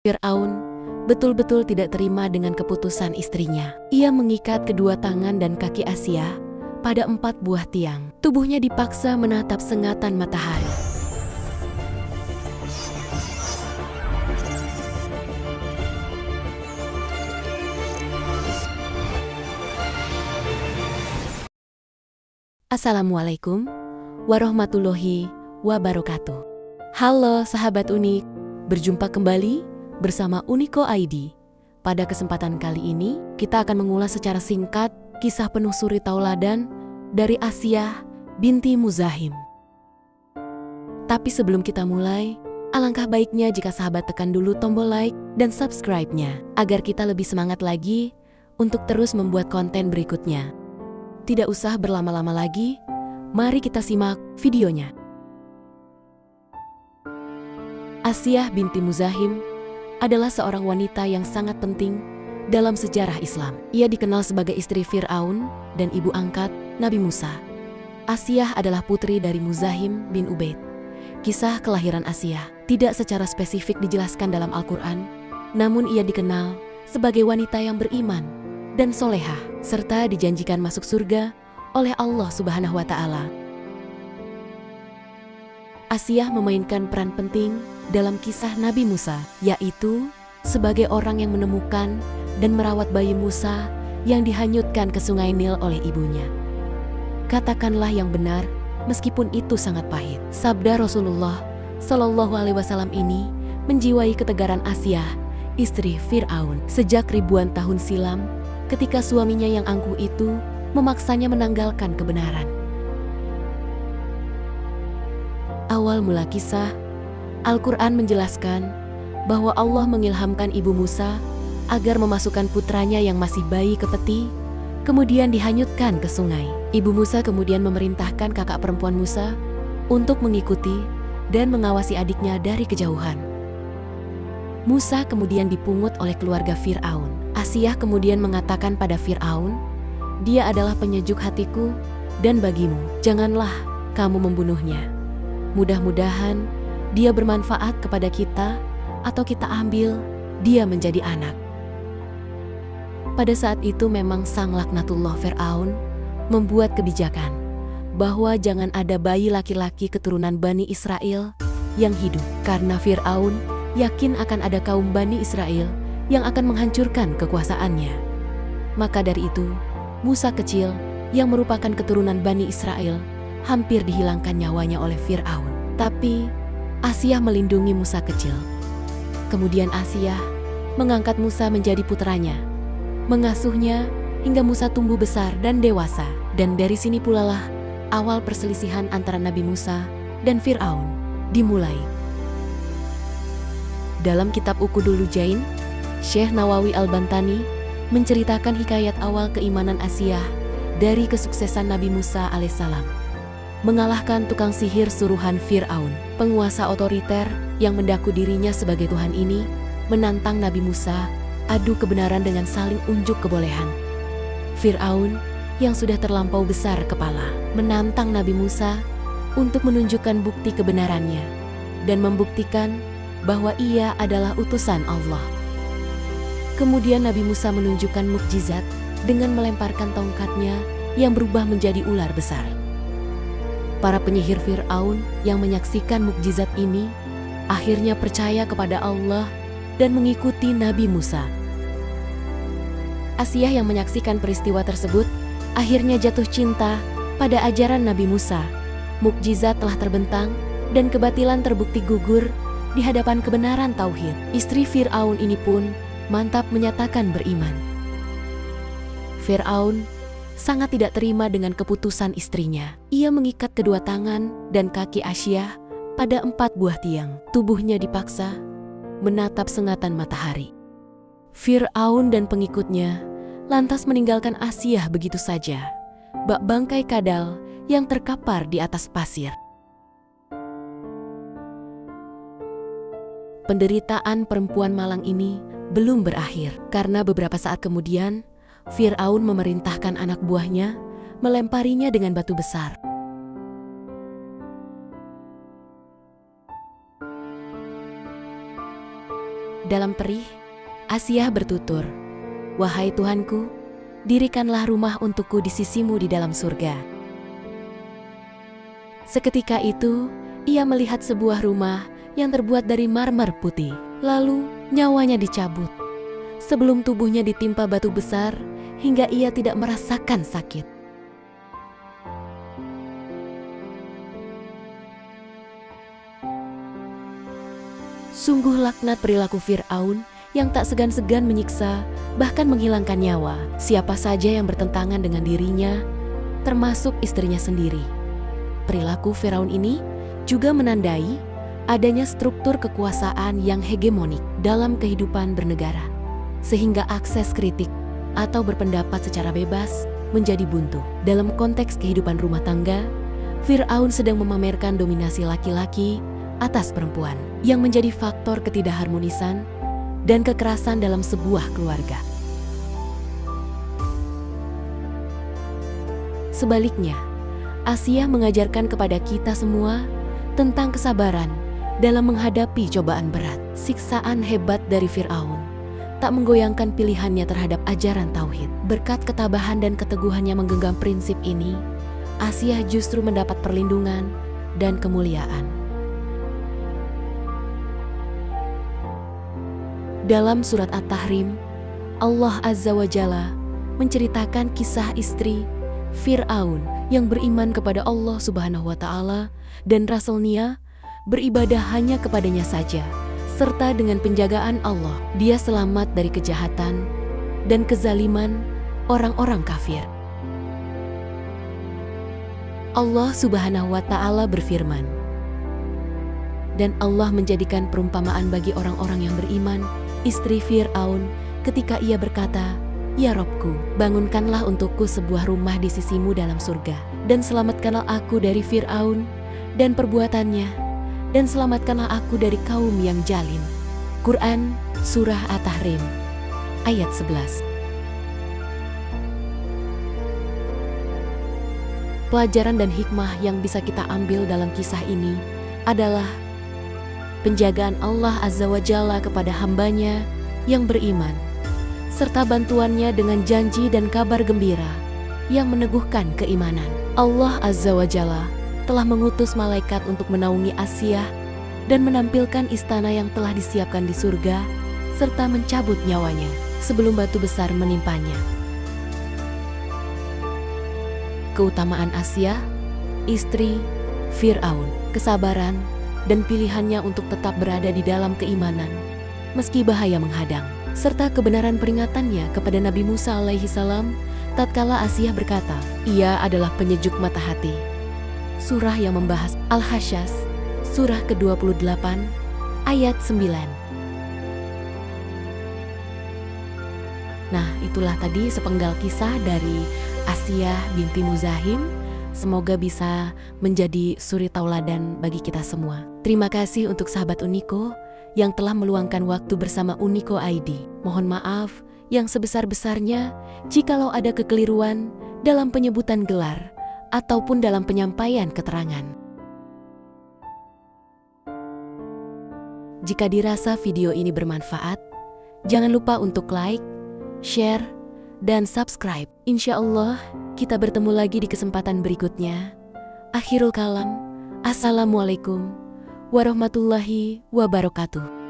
Fir'aun betul-betul tidak terima dengan keputusan istrinya. Ia mengikat kedua tangan dan kaki Asia pada 4 buah tiang. Tubuhnya dipaksa menatap sengatan matahari. Assalamualaikum warahmatullahi wabarakatuh. Halo sahabat unik, berjumpa kembali bersama Uniko ID. Pada kesempatan kali ini, kita akan mengulas secara singkat kisah penuh suri tauladan dari Asiyah binti Muzahim. Tapi sebelum kita mulai, alangkah baiknya jika sahabat tekan dulu tombol like dan subscribe-nya, agar kita lebih semangat lagi untuk terus membuat konten berikutnya. Tidak usah berlama-lama lagi, mari kita simak videonya. Asiyah binti Muzahim adalah seorang wanita yang sangat penting dalam sejarah Islam. Ia dikenal sebagai istri Fir'aun dan ibu angkat Nabi Musa. Asiyah adalah putri dari Muzahim bin Ubaid. Kisah kelahiran Asiyah tidak secara spesifik dijelaskan dalam Al-Quran, namun ia dikenal sebagai wanita yang beriman dan solehah, serta dijanjikan masuk surga oleh Allah Subhanahu wa Ta'ala. Asiyah memainkan peran penting dalam kisah Nabi Musa, yaitu sebagai orang yang menemukan dan merawat bayi Musa yang dihanyutkan ke sungai Nil oleh ibunya. Katakanlah yang benar, meskipun itu sangat pahit. Sabda Rasulullah Shallallahu Alaihi Wasallam ini menjiwai ketegaran Asiyah, istri Fir'aun. Sejak ribuan tahun silam, ketika suaminya yang angkuh itu memaksanya menanggalkan kebenaran. Awal mula kisah, Al-Quran menjelaskan bahwa Allah mengilhamkan ibu Musa agar memasukkan putranya yang masih bayi ke peti, kemudian dihanyutkan ke sungai. Ibu Musa kemudian memerintahkan kakak perempuan Musa untuk mengikuti dan mengawasi adiknya dari kejauhan. Musa kemudian dipungut oleh keluarga Fir'aun. Asiyah kemudian mengatakan pada Fir'aun, "Dia adalah penyejuk hatiku, dan bagimu, janganlah kamu membunuhnya. Mudah-mudahan dia bermanfaat kepada kita, atau kita ambil dia menjadi anak." Pada saat itu memang sang laknatullah Fir'aun membuat kebijakan bahwa jangan ada bayi laki-laki keturunan Bani Israel yang hidup, karena Fir'aun yakin akan ada kaum Bani Israel yang akan menghancurkan kekuasaannya. Maka dari itu, Musa kecil yang merupakan keturunan Bani Israel hampir dihilangkan nyawanya oleh Fir'aun. Tapi Asiyah melindungi Musa kecil. Kemudian Asiyah mengangkat Musa menjadi putranya, mengasuhnya hingga Musa tumbuh besar dan dewasa. Dan dari sini pula lah awal perselisihan antara Nabi Musa dan Fir'aun dimulai. Dalam kitab Ukudul Lujain, Syekh Nawawi Al-Bantani menceritakan hikayat awal keimanan Asiyah dari kesuksesan Nabi Musa alaihissalam mengalahkan tukang sihir suruhan Fir'aun. Penguasa otoriter yang mendaku dirinya sebagai Tuhan ini menantang Nabi Musa adu kebenaran dengan saling unjuk kebolehan. Fir'aun yang sudah terlampau besar kepala menantang Nabi Musa untuk menunjukkan bukti kebenarannya dan membuktikan bahwa ia adalah utusan Allah. Kemudian Nabi Musa menunjukkan mukjizat dengan melemparkan tongkatnya yang berubah menjadi ular besar. Para penyihir Fir'aun yang menyaksikan mukjizat ini akhirnya percaya kepada Allah dan mengikuti Nabi Musa. Asiyah yang menyaksikan peristiwa tersebut akhirnya jatuh cinta pada ajaran Nabi Musa. Mukjizat telah terbentang dan kebatilan terbukti gugur di hadapan kebenaran tauhid. Istri Fir'aun ini pun mantap menyatakan beriman. Fir'aun sangat tidak terima dengan keputusan istrinya. Ia mengikat kedua tangan dan kaki Asiyah pada 4 buah tiang. Tubuhnya dipaksa menatap sengatan matahari. Fir'aun dan pengikutnya lantas meninggalkan Asiyah begitu saja, bak bangkai kadal yang terkapar di atas pasir. Penderitaan perempuan malang ini belum berakhir, karena beberapa saat kemudian Fir'aun memerintahkan anak buahnya melemparinya dengan batu besar. Dalam perih, Asiyah bertutur, "Wahai Tuhanku, dirikanlah rumah untukku di sisimu di dalam surga." Seketika itu, ia melihat sebuah rumah yang terbuat dari marmer putih. Lalu, nyawanya dicabut. Sebelum tubuhnya ditimpa batu besar, hingga ia tidak merasakan sakit. Sungguh laknat perilaku Fir'aun yang tak segan-segan menyiksa, bahkan menghilangkan nyawa siapa saja yang bertentangan dengan dirinya, termasuk istrinya sendiri. Perilaku Firaun ini juga menandai adanya struktur kekuasaan yang hegemonik dalam kehidupan bernegara, sehingga akses kritik atau berpendapat secara bebas menjadi buntu. Dalam konteks kehidupan rumah tangga, Fir'aun sedang memamerkan dominasi laki-laki atas perempuan yang menjadi faktor ketidakharmonisan dan kekerasan dalam sebuah keluarga. Sebaliknya, Asiyah mengajarkan kepada kita semua tentang kesabaran dalam menghadapi cobaan berat. Siksaan hebat dari Fir'aun tak menggoyangkan pilihannya terhadap ajaran tauhid. Berkat ketabahan dan keteguhannya menggenggam prinsip ini, Asiyah justru mendapat perlindungan dan kemuliaan. Dalam surat At-Tahrim, Allah Azza wa Jalla menceritakan kisah istri Fir'aun yang beriman kepada Allah Subhanahu wa Ta'ala dan Rasul-Nya, beribadah hanya kepadanya saja, serta dengan penjagaan Allah, dia selamat dari kejahatan dan kezaliman orang-orang kafir. Allah Subhanahu wa Ta'ala berfirman, dan Allah menjadikan perumpamaan bagi orang-orang yang beriman, istri Fir'aun, ketika ia berkata, "Ya Robku, bangunkanlah untukku sebuah rumah di sisimu dalam surga, dan selamatkanlah aku dari Fir'aun dan perbuatannya, dan selamatkanlah aku dari kaum yang zalim." Quran, Surah At-Tahrim, ayat 11. Pelajaran dan hikmah yang bisa kita ambil dalam kisah ini adalah penjagaan Allah Azza wa Jalla kepada hambanya yang beriman, serta bantuannya dengan janji dan kabar gembira yang meneguhkan keimanan. Allah Azza wa Jalla telah mengutus malaikat untuk menaungi Asiyah dan menampilkan istana yang telah disiapkan di surga, serta mencabut nyawanya sebelum batu besar menimpanya. Keutamaan Asiyah, istri Fir'aun, kesabaran, dan pilihannya untuk tetap berada di dalam keimanan meski bahaya menghadang, serta kebenaran peringatannya kepada Nabi Musa alaihi salam tatkala Asiyah berkata, "Ia adalah penyejuk mata hati." Surah yang membahas Al-Hasyas, surah ke-28, ayat 9. Nah, itulah tadi sepenggal kisah dari Asiyah binti Muzahim. Semoga bisa menjadi suri tauladan bagi kita semua. Terima kasih untuk sahabat Uniko yang telah meluangkan waktu bersama Uniko ID. Mohon maaf yang sebesar-besarnya jikalau ada kekeliruan dalam penyebutan gelar ataupun dalam penyampaian keterangan. Jika dirasa video ini bermanfaat, jangan lupa untuk like, share, dan subscribe. Insya Allah, kita bertemu lagi di kesempatan berikutnya. Akhirul kalam, Assalamualaikum warahmatullahi wabarakatuh.